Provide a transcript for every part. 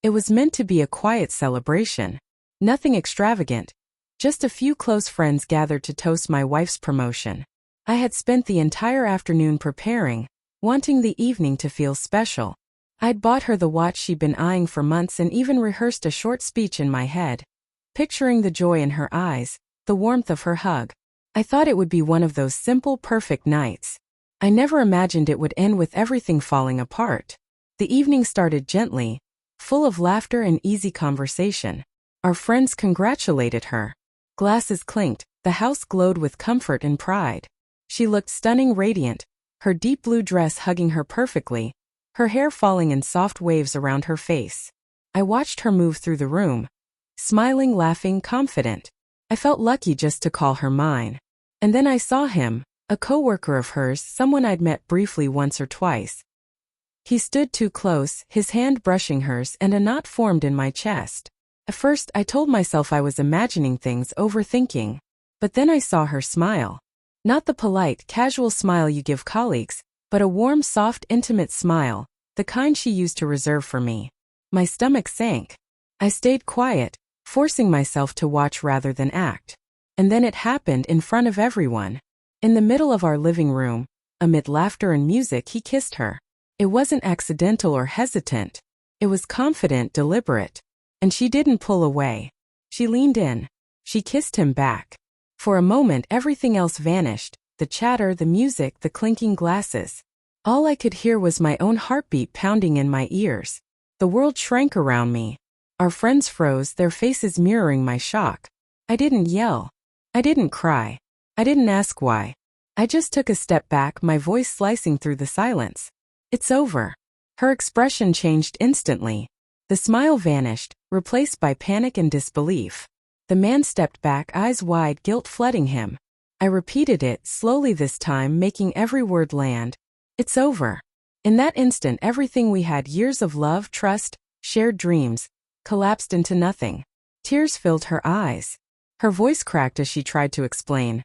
It was meant to be a quiet celebration. Nothing extravagant. Just a few close friends gathered to toast my wife's promotion. I had spent the entire afternoon preparing, wanting the evening to feel special. I'd bought her the watch she'd been eyeing for months and even rehearsed a short speech in my head, picturing the joy in her eyes, the warmth of her hug. I thought it would be one of those simple, perfect nights. I never imagined it would end with everything falling apart. The evening started gently, full of laughter and easy conversation. Our friends congratulated her. Glasses clinked, the house glowed with comfort and pride. She looked stunning, radiant, her deep blue dress hugging her perfectly, her hair falling in soft waves around her face. I watched her move through the room, smiling, laughing, confident. I felt lucky just to call her mine. And then I saw him, a coworker of hers, someone I'd met briefly once or twice. He stood too close, his hand brushing hers, and a knot formed in my chest. At first, I told myself I was imagining things, overthinking. But then I saw her smile. Not the polite, casual smile you give colleagues, but a warm, soft, intimate smile, the kind she used to reserve for me. My stomach sank. I stayed quiet, forcing myself to watch rather than act. And then it happened in front of everyone. In the middle of our living room, amid laughter and music, he kissed her. It wasn't accidental or hesitant. It was confident, deliberate. And she didn't pull away. She leaned in. She kissed him back. For a moment everything else vanished, the chatter, the music, the clinking glasses. All I could hear was my own heartbeat pounding in my ears. The world shrank around me. Our friends froze, their faces mirroring my shock. I didn't yell. I didn't cry. I didn't ask why. I just took a step back, my voice slicing through the silence. It's over. Her expression changed instantly. The smile vanished, replaced by panic and disbelief. The man stepped back, eyes wide, guilt flooding him. I repeated it, slowly this time, making every word land. It's over. In that instant, everything we had, years of love, trust, shared dreams, collapsed into nothing. Tears filled her eyes. Her voice cracked as she tried to explain.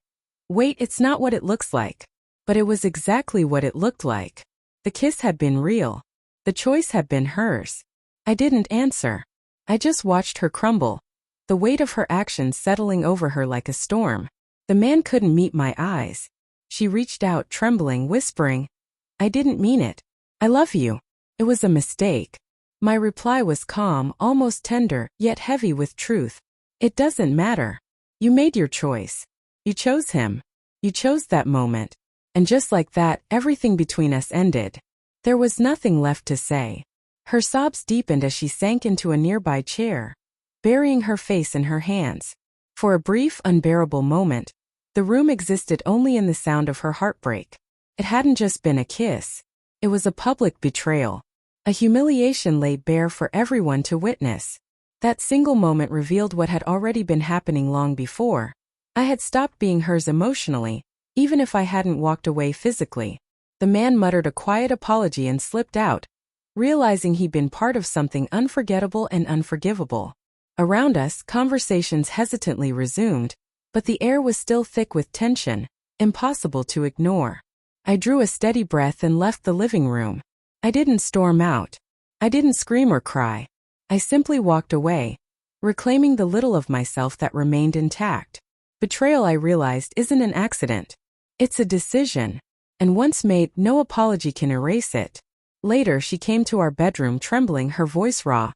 Wait, it's not what it looks like. But it was exactly what it looked like. The kiss had been real. The choice had been hers. I didn't answer. I just watched her crumble, the weight of her actions settling over her like a storm. The man couldn't meet my eyes. She reached out, trembling, whispering, I didn't mean it. I love you. It was a mistake. My reply was calm, almost tender, yet heavy with truth. It doesn't matter. You made your choice. You chose him. You chose that moment. And just like that, everything between us ended. There was nothing left to say. Her sobs deepened as she sank into a nearby chair, burying her face in her hands. For a brief, unbearable moment, the room existed only in the sound of her heartbreak. It hadn't just been a kiss. It was a public betrayal. A humiliation laid bare for everyone to witness. That single moment revealed what had already been happening long before. I had stopped being hers emotionally, even if I hadn't walked away physically. The man muttered a quiet apology and slipped out, realizing he'd been part of something unforgettable and unforgivable. Around us, conversations hesitantly resumed, but the air was still thick with tension, impossible to ignore. I drew a steady breath and left the living room. I didn't storm out. I didn't scream or cry. I simply walked away, reclaiming the little of myself that remained intact. Betrayal, I realized, isn't an accident. It's a decision. And once made, no apology can erase it. Later, she came to our bedroom trembling, her voice raw.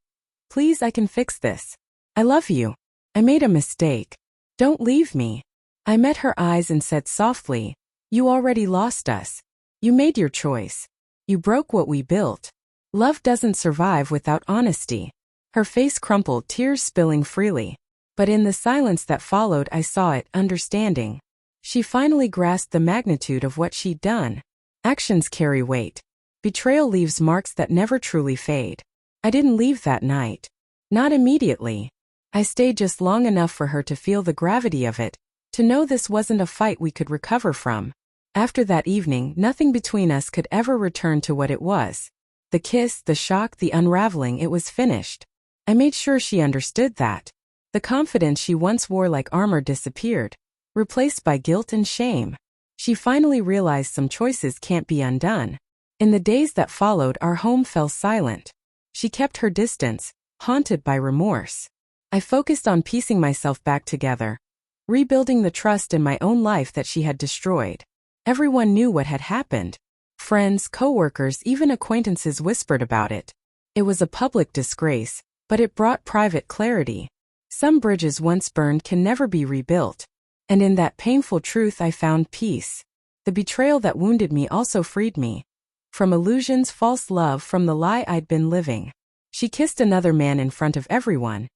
Please, I can fix this. I love you. I made a mistake. Don't leave me. I met her eyes and said softly, You already lost us. You made your choice. You broke what we built. Love doesn't survive without honesty. Her face crumpled, tears spilling freely. But in the silence that followed, I saw it, understanding. She finally grasped the magnitude of what she'd done. Actions carry weight. Betrayal leaves marks that never truly fade. I didn't leave that night. Not immediately. I stayed just long enough for her to feel the gravity of it, to know this wasn't a fight we could recover from. After that evening, nothing between us could ever return to what it was. The kiss, the shock, the unraveling, it was finished. I made sure she understood that. The confidence she once wore like armor disappeared, replaced by guilt and shame. She finally realized some choices can't be undone. In the days that followed, our home fell silent. She kept her distance, haunted by remorse. I focused on piecing myself back together, rebuilding the trust in my own life that she had destroyed. Everyone knew what had happened. Friends, coworkers, even acquaintances whispered about it. It was a public disgrace, but it brought private clarity. Some bridges once burned can never be rebuilt. And in that painful truth I found peace. The betrayal that wounded me also freed me. From illusions, false love, from the lie I'd been living. She kissed another man in front of everyone.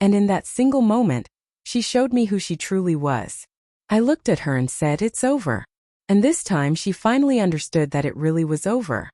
And in that single moment, she showed me who she truly was. I looked at her and said, "It's over." And this time she finally understood that it really was over.